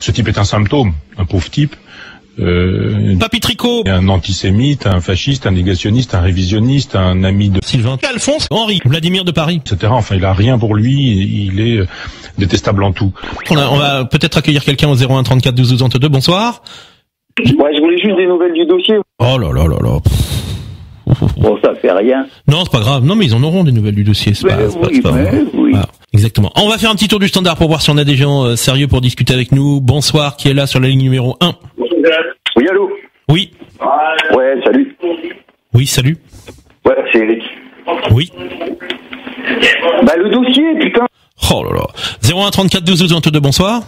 Ce type est un symptôme, un pauvre type. Papy Tricot, Un antisémite, un fasciste, un négationniste, un révisionniste, un ami de... Sylvain, Alphonse, Henri, Vladimir de Paris, etc. Enfin, il a rien pour lui, il est détestable en tout. On va peut-être accueillir quelqu'un au 01 34 12 12 22. Bonsoir. Ouais, je voulais juste des nouvelles du dossier. Oh là là là là. Bon, ça fait rien. Non, c'est pas grave. Non, mais ils en auront des nouvelles du dossier. C'est pas Oui. Voilà, exactement. On va faire un petit tour du standard pour voir si on a des gens sérieux pour discuter avec nous. Bonsoir, qui est là sur la ligne numéro 1? Oui, allô? Oui. Ouais, salut. Oui, salut. Ouais, c'est Eric. Oui. Bah, le dossier, putain. Oh là là. 01 34 12 12 22. Bonsoir.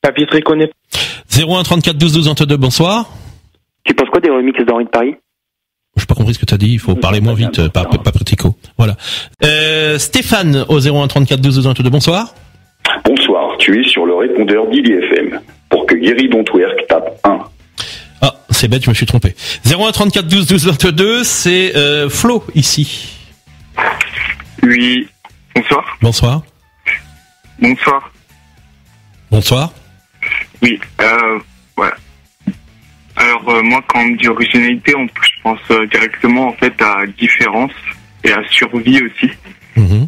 Papy Tricot. 01 34 12 12 22. Bonsoir. Tu penses quoi des remixes d'Henri de Paris? J'ai pas compris ce que t'as dit. Il faut parler moins vite, pas Tricot. Voilà. Stéphane au 01 34 12 12 22. Bonsoir. Bonsoir, tu es sur le répondeur d'IDFM. Pour que Guéry Dontwerk tape 1. Ah, c'est bête, je me suis trompé. 01 34 12 12 22, c'est Flo ici. Oui. Bonsoir. Bonsoir. Bonsoir. Bonsoir. Oui. Voilà. Alors moi, quand on me dit originalité, je pense directement en fait à différence et à survie aussi. Mhm.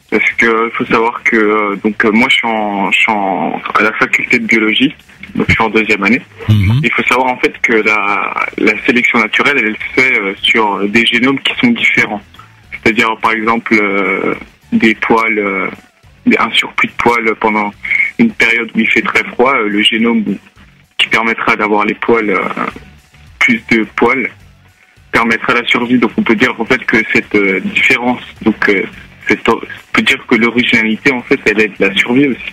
Parce que faut savoir que moi je suis à la faculté de biologie, donc je suis en 2e année. Mhm. Il faut savoir en fait que la sélection naturelle elle se fait sur des génomes qui sont différents. C'est-à-dire par exemple des poils, un surplus de poils pendant une période où il fait très froid, le génome qui permettra d'avoir les poils, plus de poils, permettra la survie. Donc on peut dire en fait que cette différence, on peut dire que l'originalité en fait elle est de la survie aussi.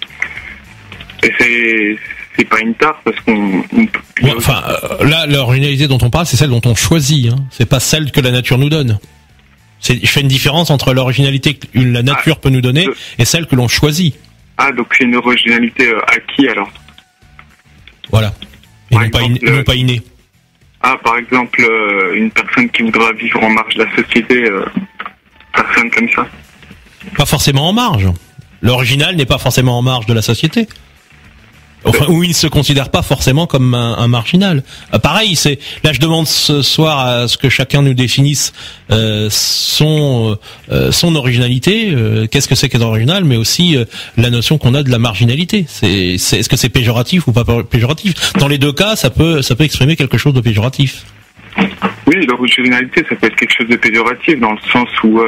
Et c'est pas une tare parce qu'on Ouais, enfin, là, l'originalité dont on parle, c'est celle dont on choisit. Hein. C'est pas celle que la nature nous donne. Je fais une différence entre l'originalité que la nature peut nous donner et celle que l'on choisit. Ah, donc c'est une originalité acquis alors. Voilà. Et non pas innée. Ah, par exemple, une personne qui voudra vivre en marge de la société, personne comme ça. Pas forcément en marge. L'original n'est pas forcément en marge de la société. Enfin, ou il ne se considère pas forcément comme un marginal. Pareil, là je demande ce soir à ce que chacun nous définisse son originalité. Qu'est-ce que c'est qu'être original, mais aussi la notion qu'on a de la marginalité. Est-ce que c'est péjoratif ou pas péjoratif? Dans les deux cas, ça peut exprimer quelque chose de péjoratif. Oui, l'originalité, ça peut être quelque chose de péjoratif dans le sens où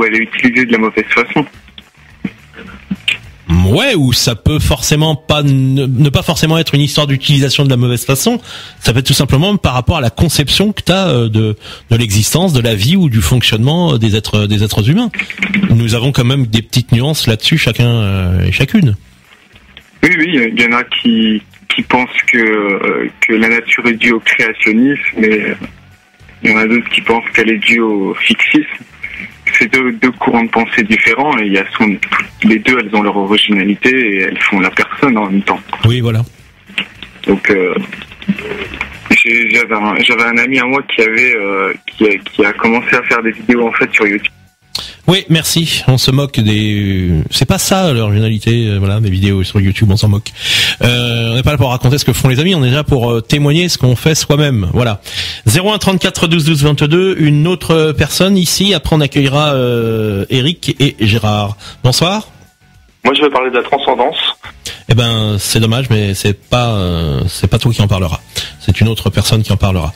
elle est utilisée de la mauvaise façon. Ouais, ou ça peut forcément pas ne pas forcément être une histoire d'utilisation de la mauvaise façon. Ça peut être tout simplement par rapport à la conception que t'as de l'existence, de la vie ou du fonctionnement des êtres humains. Nous avons quand même des petites nuances là-dessus, chacun et chacune. Oui, il y en a qui pensent que la nature est due au créationnisme, mais il y en a d'autres qui pensent qu'elle est due au fixisme. C'est deux courants de pensée différents et les deux, elles ont leur originalité et elles font la personne en même temps. Oui, voilà. Donc j'avais un ami à moi qui a commencé à faire des vidéos en fait sur YouTube. Oui, merci. On se moque c'est pas ça l'originalité. Voilà, mes vidéos sur YouTube, on s'en moque. On n'est pas là pour raconter ce que font les amis. On est là pour témoigner ce qu'on fait soi-même. Voilà. 01 34 12 12 22. Une autre personne ici. Après, on accueillera Eric et Gérard. Bonsoir. Moi, je veux parler de la transcendance. Eh ben, c'est dommage, mais c'est pas toi qui en parlera. C'est une autre personne qui en parlera.